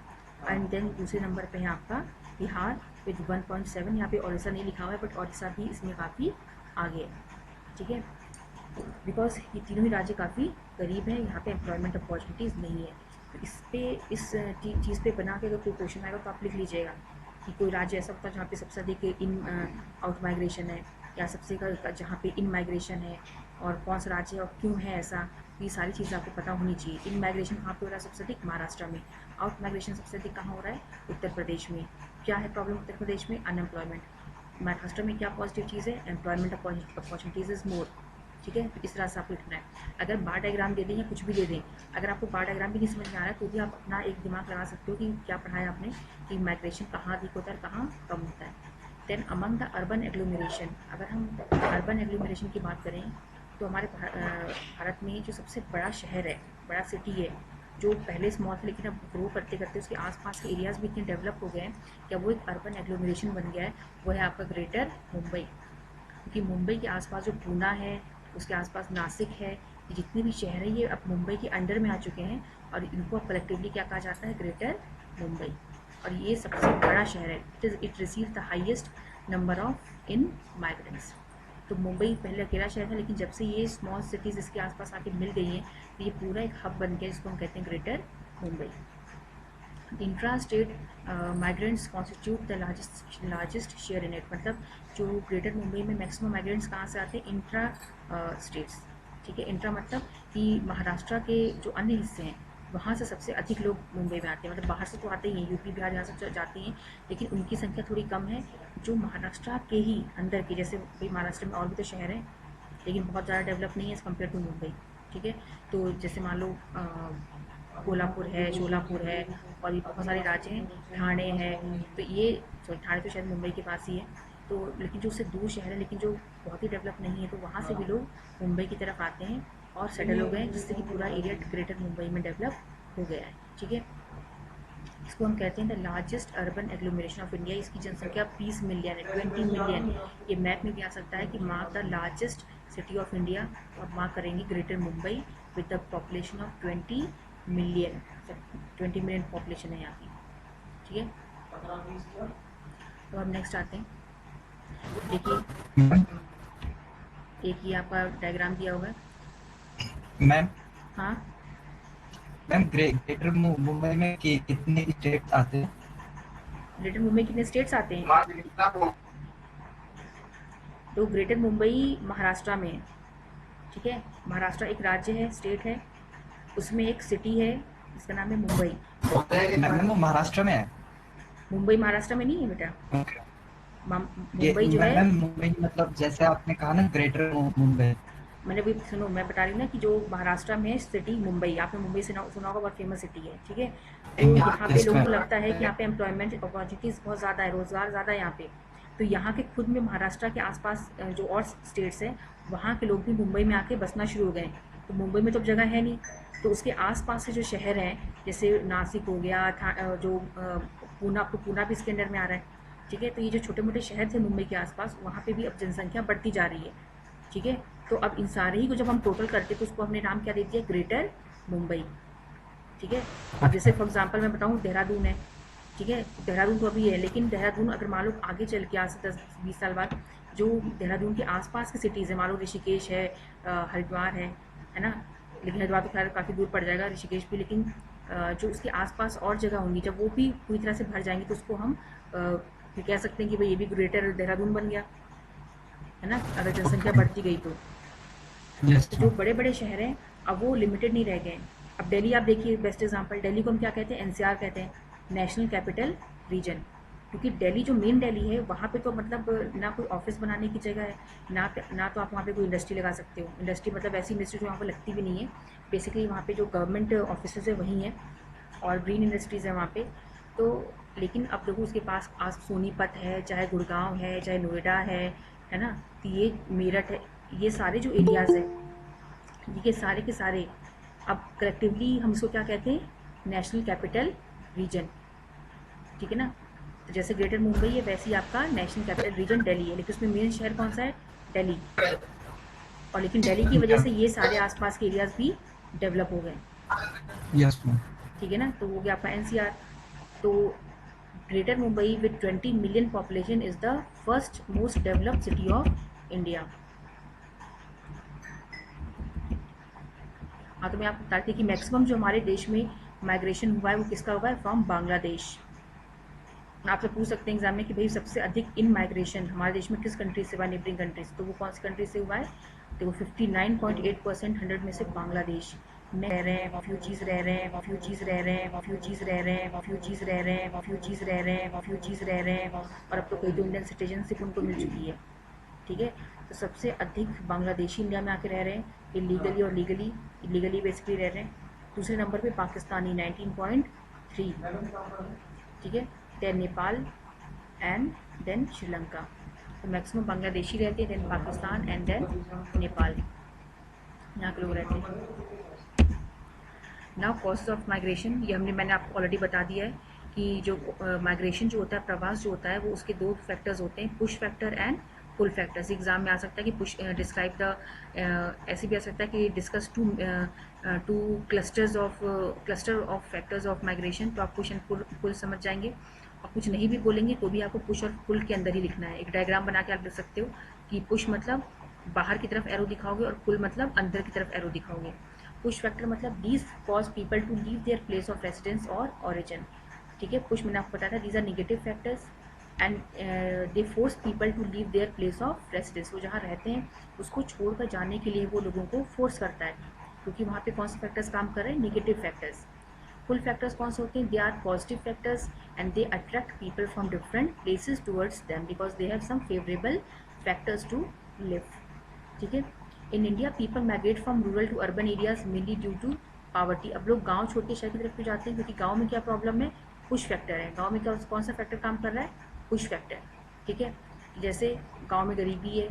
एंड देन दूसरे नंबर पे है आपका बिहार विद 1.7, यहाँ पे ओडिशा नहीं लिखा हुआ है बट ओडिशा भी इसमें काफ़ी आगे है, ठीक है, बिकॉज ये तीनों ही राज्य काफ़ी करीब हैं, यहाँ पे एम्प्लॉयमेंट अपॉर्चुनिटीज़ नहीं है। तो इस चीज़ पे बना के अगर कोई क्वेश्चन आएगा तो आप लिख लीजिएगा कि कोई राज्य ऐसा होता है जहाँ पे सबसे अधिक इन आउट माइग्रेशन है, या सबसे जहाँ पे इन माइग्रेशन है, और कौन सा राज्य है और क्यों है ऐसा। ये सारी चीज़ें आपको पता होनी चाहिए। इन माइग्रेशन कहाँ पे हो रहा है सबसे अधिक? महाराष्ट्र में। आउट माइग्रेशन सबसे अधिक कहाँ हो रहा है? उत्तर प्रदेश में। क्या है प्रॉब्लम उत्तर प्रदेश में? अनएम्प्लॉयमेंट। महाराष्ट्र में क्या पॉजिटिव चीज़ है? एम्प्लॉयमेंट अपॉर्चुनिटीज़ इज मोर, ठीक है। तो इस तरह से आपको लिखना है। अगर बार डायग्राम दे दें या कुछ भी दे दें, अगर आपको बार डायग्राम भी नहीं समझ में आ रहा है तो भी आप अपना एक दिमाग लगा सकते हो कि क्या पढ़ाया आपने, कि माइग्रेशन कहाँ अधिक होता है, कहाँ कम होता है। Then among the urban agglomeration, अगर हम अर्बन एग्लोमरेशन की बात करें तो हमारे भारत में जो सबसे बड़ा शहर है, बड़ा सिटी है, जो पहले स्मॉल थे लेकिन अब ग्रो करते करते उसके आसपास के एरियाज़ भी इतने डेवलप हो गए हैं कि अब वो एक अर्बन एग्लोमरेशन बन गया है, वो है आपका ग्रेटर मुंबई। क्योंकि मुंबई के आसपास जो पूना है, उसके आसपास नासिक है, ये जितने भी शहर हैं ये अब मुंबई के अंडर में आ चुके हैं, और इनको अब कलेक्टिवली क्या कहा जाता है? ग्रेटर मुंबई। और ये सबसे बड़ा शहर है। It receive the highest number of in migrants. तो मुंबई पहले अकेला शहर था, लेकिन जब से ये स्मॉल सिटीज़ इसके आसपास आके मिल गई हैं तो ये पूरा एक हब बन गया, जिसको हम कहते हैं greater Mumbai. Intra state migrants constitute the largest share in it, मतलब जो ग्रेटर मुंबई में मैक्सिमम माइग्रेंट्स कहाँ से आते हैं? इंट्रा स्टेट्स, ठीक है। इंट्रा मतलब कि महाराष्ट्र के जो अन्य हिस्से हैं वहाँ से सबसे अधिक लोग मुंबई में आते हैं, मतलब बाहर से तो आते ही हैं, यूपी बिहार यहाँ से जाते हैं, लेकिन उनकी संख्या थोड़ी कम है। जो महाराष्ट्र के ही अंदर के, जैसे भाई महाराष्ट्र में और भी तो शहर हैं लेकिन बहुत ज़्यादा डेवलप नहीं है एज़ कम्पेयर टू मुंबई, ठीक है। तो जैसे मान लो कोल्हापुर है, शोलापुर है, और भी बहुत सारे राज्य हैं, ठाणे है, तो ये ठाणे तो शायद मुंबई के पास ही है। तो लेकिन जो उससे दूर शहर है लेकिन जो बहुत ही डेवलप नहीं है, तो वहाँ से भी लोग मुंबई की तरफ आते हैं और सेटल हो गए हैं, जिससे कि पूरा एरिया ग्रेटर मुंबई में डेवलप हो गया है, ठीक है। इसको हम कहते हैं the largest urban agglomeration of India. इसकी जनसंख्या 20 मिलियन है, 20 मिलियन। ये मैप में भी आ सकता है कि mark the largest city of India, और मार्क करेंगे greater Mumbai with the population of 20 million. 20 million population है यहाँ की, ठीक है। तो अब नेक्स्ट आते हैं। देखिए एक ही आपका डायग्राम दिया होगा मैम। हाँ मैम ग्रेटर मुंबई में कितने स्टेट आते हैं? ग्रेटर मुंबई कितने स्टेट्स आते हैं? तो ग्रेटर मुंबई महाराष्ट्र में है, ठीक है। महाराष्ट्र एक राज्य है, स्टेट है, उसमें एक सिटी है जिसका नाम है मुंबई। मैम वो महाराष्ट्र में है? मुंबई महाराष्ट्र में नहीं है बेटा। मुंबई जो है, मैम मुंबई मतलब जैसे आपने कहा ना ग्रेटर मुंबई, मैंने भी सुनो, मैं बता रही हूँ ना कि जो महाराष्ट्र में है सिटी मुंबई, आपने मुंबई सुना होगा, बहुत फेमस सिटी है, ठीक है। तो यहाँ पे लोगों को लगता है कि यहाँ पे एम्प्लॉयमेंट अपॉर्चुनिटीज़ बहुत ज़्यादा है, रोज़गार ज़्यादा है यहाँ पे। तो यहाँ के खुद में महाराष्ट्र के आसपास जो और स्टेट्स हैं वहाँ के लोग भी मुंबई में आके बसना शुरू हो गए। तो मुंबई में तो अब जगह है नहीं, तो उसके आसपास के जो शहर हैं जैसे नासिक हो गया, जो पूना भी इसके अंडर में आ रहा है, ठीक है। तो ये जो छोटे मोटे शहर थे मुंबई के आसपास, वहाँ पे भी अब जनसंख्या बढ़ती जा रही है, ठीक है। तो अब इन सारे ही को जब हम टोटल करते तो उसको हमने नाम क्या दे दिया? ग्रेटर मुंबई, ठीक है। अब जैसे फॉर एग्जांपल मैं बताऊँ, देहरादून है, ठीक है। देहरादून तो अभी है, लेकिन देहरादून अगर मान लो आगे चल के आज से 10-20 साल बाद जो देहरादून के आसपास की सिटीज़ है, मान लो ऋषिकेश है, हरिद्वार है ना, लेकिन हरिद्वार तो खैर काफ़ी दूर पड़ जाएगा, ऋषिकेश भी, लेकिन जो उसके आसपास और जगह होंगी जब वो भी पूरी तरह से भर जाएंगी तो उसको हम फिर कह सकते हैं कि भाई ये भी ग्रेटर देहरादून बन गया, है ना, अगर जनसंख्या बढ़ती गई तो। तो जो बड़े बड़े शहर हैं अब वो लिमिटेड नहीं रह गए। अब दिल्ली आप देखिए, बेस्ट एग्जांपल, दिल्ली को हम क्या कहते हैं? एनसीआर कहते हैं, नेशनल कैपिटल रीजन। क्योंकि दिल्ली जो मेन दिल्ली है वहाँ पे तो मतलब ना कोई ऑफिस बनाने की जगह है, ना तो आप वहाँ पे कोई इंडस्ट्री लगा सकते हो। इंडस्ट्री मतलब ऐसी इंडस्ट्री जो वहाँ पर लगती भी नहीं है, बेसिकली वहाँ पे जो गवर्नमेंट ऑफिस है वहीं है, और ग्रीन इंडस्ट्रीज़ है वहाँ पे। तो लेकिन अब देखो उसके पास आज सोनीपत है, चाहे गुड़गांव है, चाहे नोएडा है ना, तो ये मेरठ है, ये सारे जो एरियाज़ हैं ये सारे के सारे अब कलेक्टिवली हम इसको क्या कहते हैं? नेशनल कैपिटल रीजन, ठीक है ना। तो जैसे ग्रेटर मुंबई है वैसे ही आपका नेशनल कैपिटल रीजन दिल्ली है, लेकिन उसमें मेन शहर कौन सा है? दिल्ली। और लेकिन दिल्ली की वजह से ये सारे आसपास के एरियाज भी डेवलप हो गए, यस मैम। ठीक है ना। तो हो गया आपका एनसीआर। तो greater Mumbai with 20 million population is the first most developed city of India. हाँ, तो मैं आपको बताती कि मैक्सिमम जो हमारे देश में माइग्रेशन हुआ है वो किसका हुआ है, फ्रॉम बांग्लादेश। आपसे पूछ सकते हैं एग्जाम में कि भाई सबसे अधिक इन माइग्रेशन हमारे देश में किस कंट्री से हुआ, नेबरिंग कंट्रीज, तो वो कौन सी कंट्री से हुआ है, तो वो 59.8% 100 में से बांग्लादेश में रह रहे हैं, रेफ्यूजीज रह रहे हैं, रेफ्यूजीज रह रहे हैं, रेफ्यूजीज रह रहे हैं, रेफ्यूजीज रह रहे हैं, रेफ्यूजीज रह रहे हैं, रेफ्यूजीज रह रहे हैं, और अब तो कई तो इंडियन सिटीजनशिप उनको मिल चुकी है। ठीक है, तो सबसे अधिक बांग्लादेशी इंडिया में आके रह रहे हैं, इलीगली और लीगली। इलीगली बेसिकली रह रहे हैं। दूसरे नंबर पे पाकिस्तानी 19.3, ठीक है, then Nepal and then Sri Lanka. तो मैक्सिमम बांग्लादेशी रहते हैं, then Pakistan and then Nepal, यहाँ के लोग रहते हैं। नाउ कॉजेज ऑफ माइग्रेशन, ये मैंने आपको ऑलरेडी बता दिया है कि जो माइग्रेशन जो होता है, प्रवास जो होता है, वो उसके दो फैक्टर्स होते हैं, push factor and pull factors. Exam में आ सकता है कि पुश डिस्क्राइब द, ऐसे भी आ सकता है कि discuss two cluster of factors of migration. तो आप पुश एंड पुल समझ जाएंगे, और कुछ नहीं भी बोलेंगे तो भी आपको पुश और पुल के अंदर ही लिखना है। एक डायग्राम बना के आप लिख सकते हो कि पुश मतलब बाहर की तरफ एरो दिखाओगे और पुल मतलब अंदर की तरफ एरो दिखाओगे। पुश फैक्टर मतलब these cause people to leave their place of residence और ऑरिजिन। ठीक है, पुश मैंने आपको बताया था, these are negative factors and they force people to leave their place of residence. वो जहाँ रहते हैं उसको छोड़कर जाने के लिए वो लोगों को फोर्स करता है, क्योंकि वहाँ पे कौन से फैक्टर्स काम कर रहे हैं, निगेटिव फैक्टर्स। पुल फैक्टर्स कौन से होते हैं, they are positive factors and they attract people from different places towards them because they have some favourable factors to live. ठीक है, in India people migrate from rural to urban areas mainly due to poverty. अब लोग गांव छोड़ के शहर की तरफ क्यों जाते हैं, क्योंकि गांव में क्या प्रॉब्लम है, पुश फैक्टर है। गांव में क्या, कौन सा फैक्टर काम कर रहा है, पुश फैक्टर। ठीक है, जैसे गांव में गरीबी है,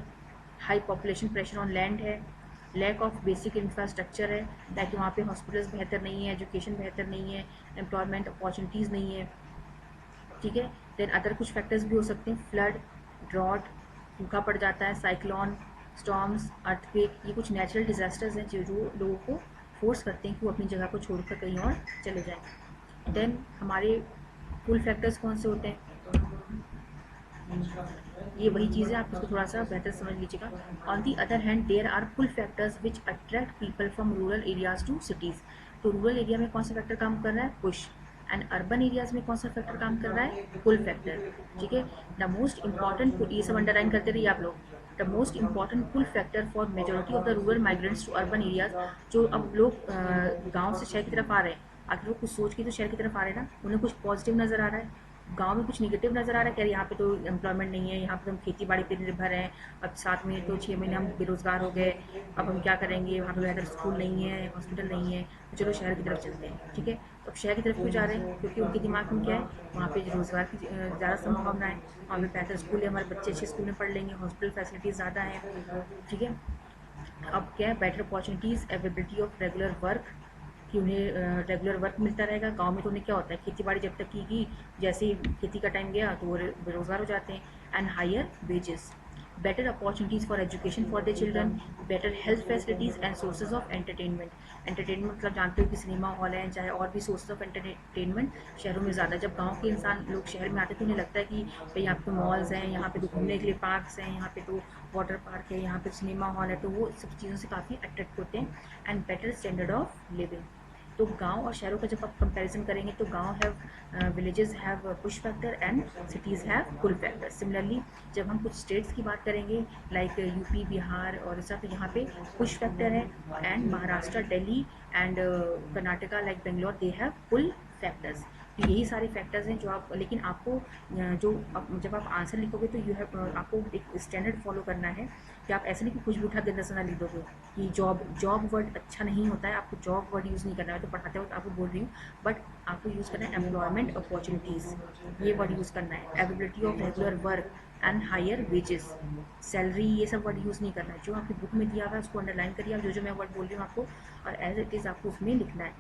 high population pressure on land है, लैक ऑफ बेसिक इंफ्रास्ट्रक्चर है, ताकि वहाँ पे हॉस्पिटल्स बेहतर नहीं है, एजुकेशन बेहतर नहीं है, एम्प्लॉयमेंट अपॉर्चुनिटीज़ नहीं है। ठीक है, देन अदर कुछ फैक्टर्स भी हो सकते हैं, फ्लड, ड्रॉट, सूखा पड़ जाता है, साइक्लोन, स्टॉर्म्स, अर्थक्वेक, ये कुछ नेचुरल डिजास्टर्स हैं जो लोगों को फोर्स करते हैं कि वो अपनी जगह को छोड़कर कहीं और चले जाएं। देन हमारे पुल फैक्टर्स कौन से होते हैं, ये वही चीज़ है, आप इसको थोड़ा सा बेहतर समझ लीजिएगा। On the other hand there are pull factors which attract people from rural areas to cities. तो रूरल एरिया में कौन सा फैक्टर काम कर रहा है, पुश, एंड अर्बन एरियाज में कौन सा फैक्टर काम कर रहा है, पुल फैक्टर। ठीक है, द मोस्ट इंपॉर्टेंट, ये सब अंडरलाइन करते रहिए आप लोग। The most important pull factor for majority of the rural migrants to urban areas, जो अब लोग गाँव से शहर की तरफ आ रहे हैं, आखिर वो कुछ सोच के तो शहर की तरफ आ रहे हैं ना, उन्हें कुछ पॉजिटिव नज़र आ रहा है, गांव में कुछ निगेटिव नज़र आ रहा है, कह रहे यहाँ पे तो एम्प्लॉयमेंट नहीं है, यहाँ पे हम खेती बाड़ी पर निर्भर हैं, अब 7 महीने तो 6 महीने हम बेरोजगार हो गए, अब हम क्या करेंगे, वहाँ पे बेहतर स्कूल नहीं है, हॉस्पिटल नहीं है, तो चलो शहर की तरफ चलते हैं। ठीक है, तो अब शहर की तरफ क्यों जा रहे हैं, क्योंकि उनके दिमाग में क्या है, वहाँ पे रोजगार की ज़्यादा संभावना है, वहाँ पे बेहतर स्कूल है, हमारे बच्चे अच्छे स्कूल में पढ़ लेंगे, हॉस्पिटल फैसिलिटीज़ ज़्यादा हैं। ठीक है, अब क्या है, better opportunities, availability of regular work, कि उन्हें रेगुलर वर्क मिलता रहेगा। गांव में तो उन्हें क्या होता है, खेती बाड़ी जब तक की जैसे ही खेती का टाइम गया तो वो बेरोजगार हो जाते हैं। And higher wages, better opportunities for education for the children, better health facilities and sources of entertainment. Entertainment मतलब जानते हो कि सिनेमा हॉल है, चाहे और भी सोर्सेज ऑफ एंटरटेनमेंट शहरों में ज़्यादा। जब गाँव के इंसान लोग शहर में आते हैं तो उन्हें लगता है कि भाई यहाँ पे मॉल्स हैं, यहाँ पे तो घूमने के लिए पार्क्स हैं, यहाँ पे तो वाटर पार्क है, यहाँ पे सिनेमा हॉल है, तो वो सब चीज़ों से काफ़ी अट्रैक्ट होते हैं। And better standard of living. तो गांव और शहरों का जब आप कंपैरिजन करेंगे तो गांव have, villages have push factor and cities have pull factor. Similarly जब हम कुछ स्टेट्स की बात करेंगे लाइक यूपी, बिहार और ऐसा, तो यहाँ पे पुश फैक्टर है, and Maharashtra, Delhi and Karnataka like Bangalore, they have pull factors. तो यही सारे फैक्टर्स हैं जो आप, लेकिन आपको जब आप आंसर लिखोगे तो यू हैव, आपको एक स्टैंडर्ड फॉलो करना है कि आप ऐसे नहीं कि कुछ भी उठा गंदा सना लिख दोगे कि जॉब वर्ड अच्छा नहीं होता है, आपको जॉब वर्ड यूज़ नहीं करना है। तो पढ़ाते वक्त आपको बोल रही हूँ, बट आपको यूज़ करना है एम्प्लॉयमेंट अपॉर्चुनिटीज़, ये वर्ड यूज़ करना है। Availability of regular work and higher wages, salary, ये सब वर्ड यूज़ नहीं करना है। जो आपकी बुक में दिया हुआ है उसको अंडरलाइन करिए आप, जो मैं वर्ड बोल रही हूँ आपको, और एज इट इज़ आपको उसमें लिखना है।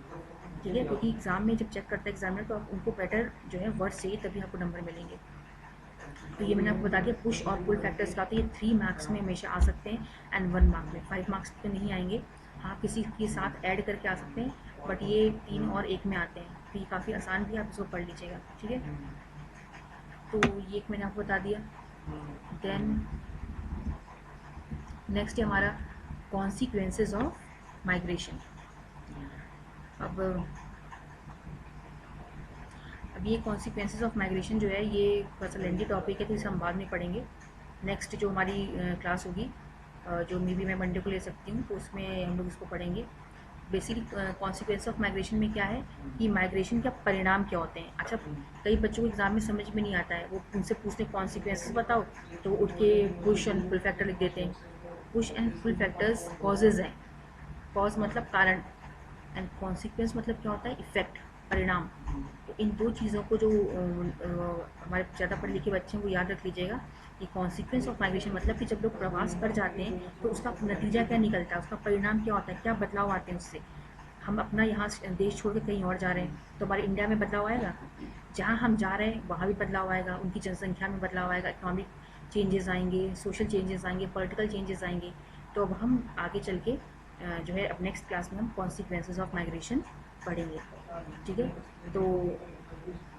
ठीक है, क्योंकि एग्जाम में जब चेक करता है एग्जामिनर तो आप उनको बेटर जो है वर्ड चाहिए, तभी आपको नंबर मिलेंगे। तो ये मैंने आपको बता दिया पुश और पुल फैक्टर्स का। तो ये 3 मार्क्स में हमेशा आ सकते हैं एंड 1 मार्क में, 5 मार्क्स पे नहीं आएंगे। हाँ, किसी के साथ ऐड करके आ सकते हैं, बट ये 3 और 1 में आते हैं। तो ये काफ़ी आसान भी है, आप इसको पढ़ लीजिएगा। ठीक है, तो ये एक मैंने आपको बता दिया। देन नेक्स्ट है हमारा कॉन्सिक्वेंसेस ऑफ माइग्रेशन। अब ये कॉन्सिक्वेंसेस ऑफ माइग्रेशन जो है ये थोड़ा सा लेंथी टॉपिक है, तो इसे हम बाद में पढ़ेंगे। नेक्स्ट जो हमारी क्लास होगी, जो मे बी मैं मंडे को ले सकती हूँ, तो उसमें हम लोग इसको पढ़ेंगे। बेसिकली कॉन्सिक्वेंस ऑफ माइग्रेशन में क्या है कि माइग्रेशन का परिणाम क्या होते हैं। अच्छा, कई बच्चों को एग्जाम में समझ में नहीं आता है, वो उनसे पूछते हैं कॉन्सिक्वेंसेस बताओ, तो उठ के पुश एंड फुल फैक्टर लिख देते हैं। Push and full factors causes हैं। कॉज मतलब कारण, एंड कॉन्सिक्वेंस मतलब क्या होता है, इफेक्ट, परिणाम। तो इन दो चीज़ों को जो हमारे ज़्यादा पढ़े लिखे बच्चे हैं वो याद रख लीजिएगा कि कॉन्सिक्वेंस ऑफ माइग्रेशन मतलब कि जब लोग प्रवास कर जाते हैं तो उसका नतीजा क्या निकलता है, उसका परिणाम क्या होता है, क्या बदलाव आते हैं उससे। हम अपना यहाँ देश छोड़ के कहीं और जा रहे हैं तो हमारे इंडिया में बदलाव आएगा, जहाँ हम जा रहे हैं वहाँ भी बदलाव आएगा, उनकी जनसंख्या में बदलाव आएगा, इकोनॉमिक चेंजेस आएंगे, सोशल चेंजेस आएंगे, पॉलिटिकल चेंजेस आएंगे। तो अब हम आगे चल के जो है अब नेक्स्ट क्लास में हम कॉन्सिक्वेंसेज ऑफ माइग्रेशन पढ़ेंगे। ठीक है, तो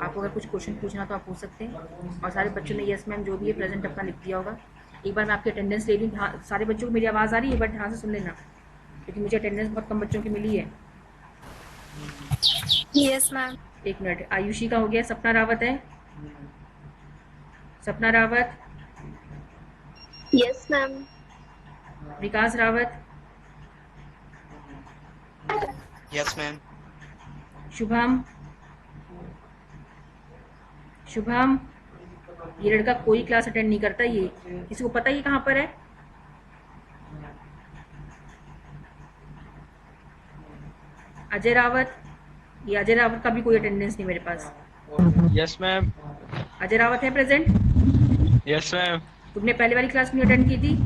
आपको अगर कुछ क्वेश्चन पूछना तो आप पूछ सकते हैं। और सारे बच्चों ने यस मैम जो भी है प्रेजेंट अपना लिख दिया होगा। एक बार मैं आपकी अटेंडेंस ले लूँ। हाँ, सारे बच्चों को मेरी आवाज़ आ रही है, बट ध्यान से सुन लेना क्योंकि मुझे अटेंडेंस बहुत कम बच्चों की मिली है। Yes, ma'am. एक मिनट, आयुषी का हो गया, सपना रावत है, सपना रावत, Yes, ma'am. विकास रावत, Yes, ma'am. शुभम, शुभम। ये लड़का कोई क्लास अटेंड नहीं करता, ये किसी को पता ही कहाँ पर है? अजय रावत, ये अजय रावत का भी कोई अटेंडेंस नहीं मेरे पास। Yes, ma'am. अजय रावत है प्रेजेंट? Yes, ma'am. तुमने पहले वाली क्लास क्यों अटेंड की थी?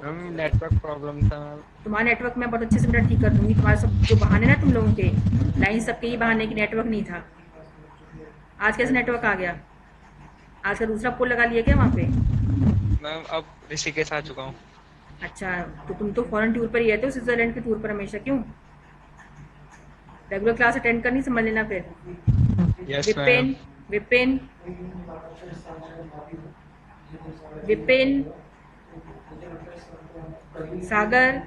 मैम नेटवर्क प्रॉब्लम था मैम। तुम्हारा नेटवर्क मैं बहुत अच्छे से बेटा ठीक कर दूंगी। तुम्हारे सब जो बहाने ना तुम लोगों के, लाइन सबके ही बहाने की नेटवर्क नहीं था। आज कैसे नेटवर्क आ गया? आज का दूसरा पोल लगा लिया क्या वहाँ पे? मैम अब ऋषिकेश आ चुका हूँ। अच्छा, तो तुम तो फॉरेन टूर पर ही रहते हो, स्विट्जरलैंड के टूर पर हमेशा, क्यों? रेगुलर क्लास अटेंड करनी, समझ लेना फिर। Yes Vipin, ma'am. Vipin, Vipin, Sagar,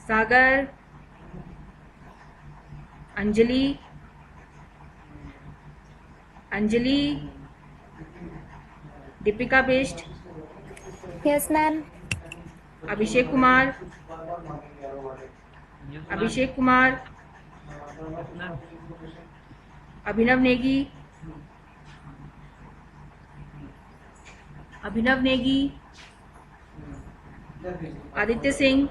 Sagar, Anjali, Anjali, Deepika best, Yes, ma'am. Abhishek Kumar, Abhishek Kumar, Abhinav Negi, Abhinav Negi, Aditya Singh.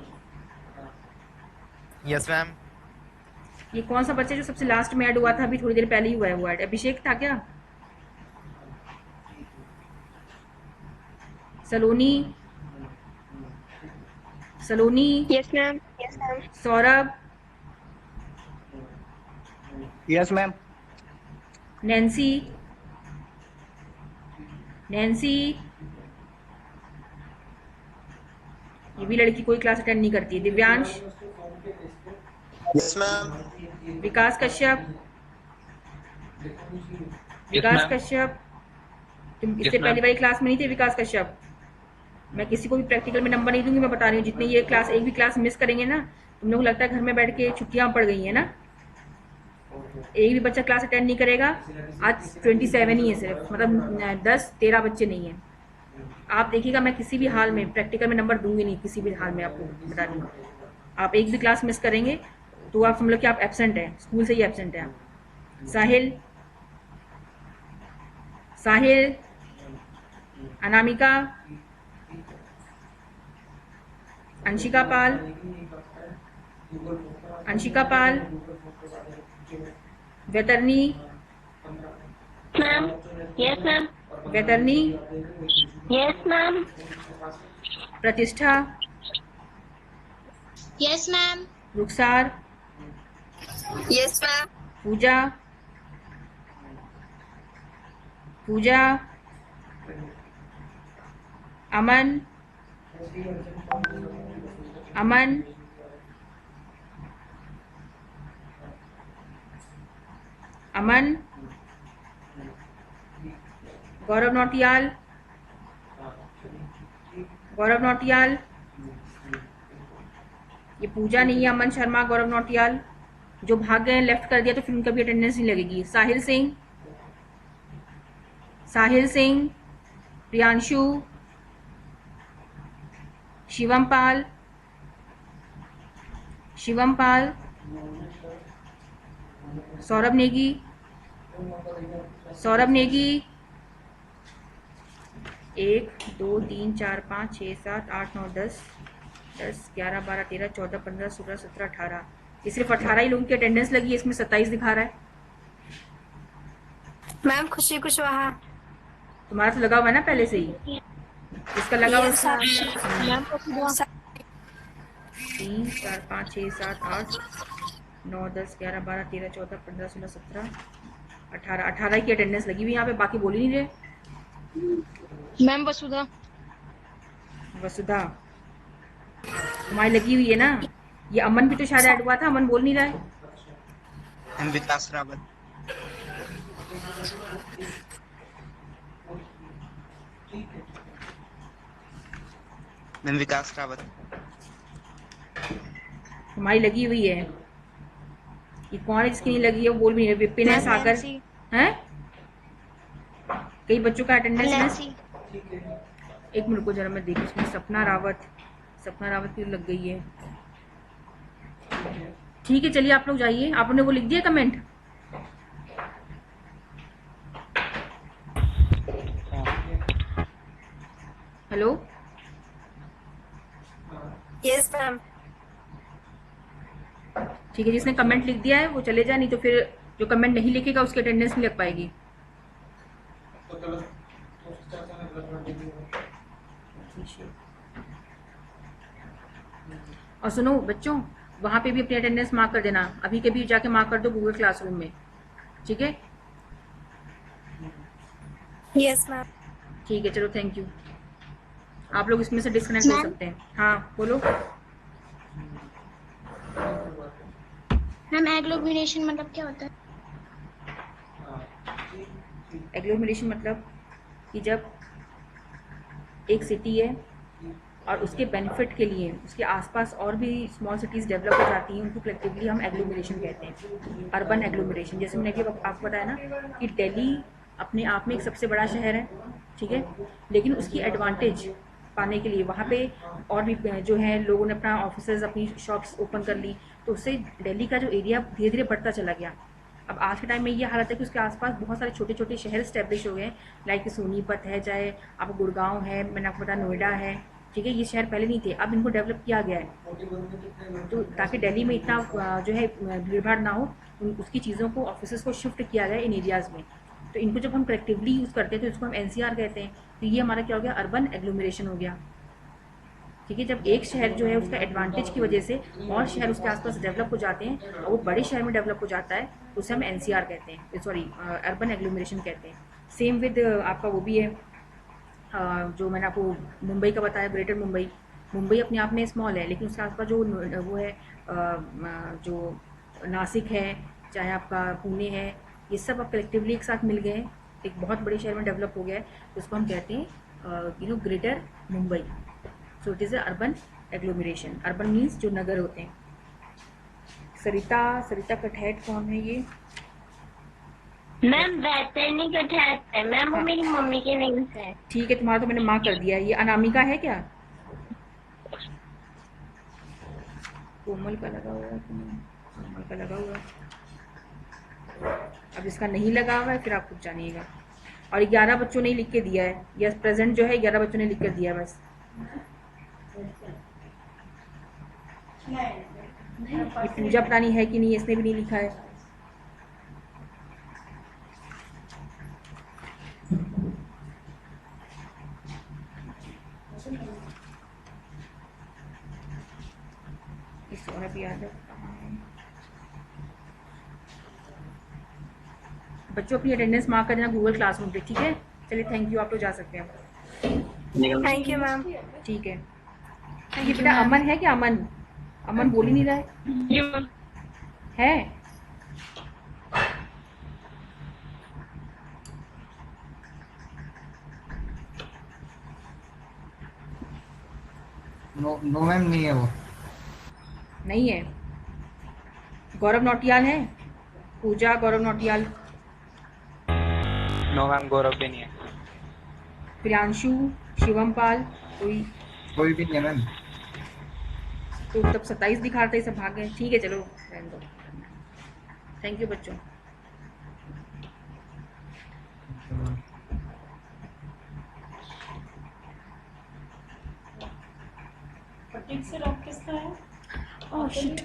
Yes ma'am. ये कौन सा बच्चा जो सबसे लास्ट में ऐड हुआ था, अभी थोड़ी देर पहले ही हुआ है वो ऐड? अभिषेक था क्या? Saloni, Saloni, Yes, ma'am. Yes, ma'am. Saurabh, yes ma'am. Nancy, Nancy. ये भी लड़की कोई क्लास अटेंड नहीं करती है। Divyansh, yes ma'am. Vikas Kashyap, Vikas ma'am. Kashyap. तुम Yes, इससे ma'am. पहली वाली क्लास में नहीं थे विकास कश्यप? मैं किसी को भी प्रैक्टिकल में नंबर नहीं दूंगी, मैं बता रही हूँ। जितने ये क्लास एक भी क्लास मिस करेंगे ना, तुम लोग लगता है घर में बैठ के छुट्टियां पड़ गई है ना, एक भी बच्चा क्लास अटेंड नहीं करेगा। आज 27 ही है सिर्फ, मतलब 10-13 बच्चे नहीं है। आप देखिएगा, मैं किसी भी हाल में प्रैक्टिकल में नंबर दूंगी नहीं, किसी भी हाल में, आपको बता रही हूँ। आप एक भी क्लास मिस करेंगे तो आप समझ लो कि आप एब्सेंट हैं, स्कूल से ही एब्सेंट हैं आप। साहिल, साहिल, अनामिका, अंशिका पाल, अंशिका पाल, Vaitarani, Ma'am. Yes, ma'am. Vaitarani, Yes, ma'am. प्रतिष्ठा, Yes, ma'am. रुखसार, Yes, ma'am. पूजा, पूजा, अमन, अमन, अमन, गौरव नौटियाल, गौरव नौटियाल, ये पूजा नहीं है, अमन शर्मा, गौरव नौटियाल जो भाग गए, लेफ्ट कर दिया तो फिर उनका भी अटेंडेंस नहीं लगेगी। साहिल सिंह, साहिल सिंह, प्रियांशु, शिवम पाल, शिवम पाल, सौरभ नेगी, सौरभ नेगी, 1 2 3 4 5 6 7 8 9 10 10 11 12 13 14 15 16 17 18, ये सिर्फ 18 ही लोगों की अटेंडेंस लगी है, इसमें 27 दिखा रहा है। मैम खुशी कुशवाहा। तुम्हारा तो लगा हुआ है ना पहले से ही, इसका लगा हुआ है। मैम 3 4 5 6 7 8 9 10 11 12 13 14 15 16 17 18, 18 की अटेंडेंस लगी हुई यहाँ पे, बाकी बोल ही नहीं रहे। मैम वसुधा। वसुधा तुम्हारी लगी हुई है ना, ये अमन भी तो शायद ऐड हुआ था, अमन बोल नहीं रहा है। मैम विकास रावत। मैम विकास रावत। तुम्हारी लगी हुई है, ये कौन है जिसकी नहीं लगी है वो बोल भी नहीं रहे। विपिन है, सागर हैं, कई बच्चों का अटेंडेंस है। एक मिनट को जरा मैं देखूं, इसमें सपना रावत, सपना रावत की लग गई है। ठीक है चलिए आप लोग जाइए, आपने वो लिख दिया कमेंट। Hello, yes ma'am. ठीक है, जिसने कमेंट लिख दिया है वो चले जाए, नहीं तो फिर जो कमेंट नहीं लिखेगा उसकी अटेंडेंस नहीं लग पाएगी। और सुनो बच्चों, वहां पे भी अपनी अटेंडेंस मार्क कर देना, अभी के भी जाके मार्क कर दो गूगल क्लासरूम में, ठीक है? Yes ma'am. ठीक है चलो, थैंक यू। आप लोग इसमें से डिस्कनेक्ट हो सकते हैं। हाँ बोलो। मैम एग्लोमिनेशन मतलब क्या होता है? एग्लोमरेशन मतलब कि जब एक सिटी है और उसके बेनिफिट के लिए उसके आसपास और भी स्मॉल सिटीज़ डेवलप हो जाती हैं, उनको कलेक्टिवली हम एग्लोमरेशन कहते हैं, अर्बन एग्लोमरेशन। जैसे मैंने अभी आपको बताया ना कि दिल्ली अपने आप में एक सबसे बड़ा शहर है, ठीक है, लेकिन उसकी एडवांटेज पाने के लिए वहाँ पे और भी जो है लोगों ने अपना ऑफिसेज, अपनी शॉप्स ओपन कर ली, तो उससे दिल्ली का जो एरिया धीरे धीरे बढ़ता चला गया। अब आज के टाइम में ये हालत है कि उसके आसपास बहुत सारे छोटे छोटे शहर स्टैब्लिश हो गए, लाइक सोनीपत है, चाहे आप गुड़गांव है, मैंने आपको बताया नोएडा है, ठीक है, ये शहर पहले नहीं थे, अब इनको डेवलप किया गया है, तो ताकि दिल्ली में इतना जो है भीड़ भाड़ ना हो, उसकी चीज़ों को, ऑफिस को शिफ्ट किया गया इन एरियाज़ में। तो इनको जब हम कलेक्टिवली यूज़ करते हैं तो इसको हम एनसीआर कहते हैं। तो ये हमारा क्या हो गया, अर्बन एग्लोमरेशन हो गया, ठीक है। जब एक शहर जो है उसका एडवांटेज की वजह से और शहर उसके आसपास डेवलप हो जाते हैं और वो बड़े शहर में डेवलप हो जाता है, तो उसे हम एनसीआर कहते हैं, सॉरी अर्बन एग्लोमरेशन कहते हैं। सेम विद आपका वो भी है जो मैंने आपको मुंबई का बताया, ग्रेटर मुंबई। मुंबई अपने आप में स्मॉल है, लेकिन उसके आसपास जो वो है जो नासिक है, चाहे आपका पुणे है, ये सब अब कलेक्टिवली एक साथ मिल गए हैं, एक बहुत बड़े शहर में डेवलप हो गया है, तो उसको हम कहते हैं greater Mumbai. So it is a urban agglomeration. Urban means जो नगर होते हैं। सरिता कठैत कौन है ये? मैम वैतरणी कठैत है मैम, वो मेरी मम्मी के नेम से है। ठीक है, तुम्हारा तो मैंने मार्क कर दिया है। ये अनामिका है क्या? कोमल का लगा हुआ है, कोमल का लगा हुआ है। अब इसका नहीं लगा हुआ है, फिर आप कुछ जानिएगा। और 11 बच्चों ने लिख के दिया है, यस प्रेजेंट जो है 11 बच्चों ने लिख कर दिया है बस। ये पूजा पता नहीं है कि नहीं, इसने भी नहीं लिखा है। सौरभ यादव कहाँ है? बच्चों अपनी अटेंडेंस मार्क कर देना गूगल क्लासरूम पे, ठीक है? चलिए थैंक यू, आप लोग जा सकते हैं। Thank you ma'am. ठीक है। ये बेटा अमन है क्या? अमन बोल ही नहीं रहा है। नो नो मैम, नहीं है वो। नहीं है। गौरव नौटियाल है? पूजा गौरव नौटियाल, नो मैम, गौरव भी नहीं है। प्रियांशु, शिवम पाल, कोई? कोई भी नहीं है मैम। तो तब 27 दिखा रहे थे, सब भाग गए। ठीक है चलो रहने दो। थैंक यू बच्चों। फटीक से रॉक किसका है? Oh shit.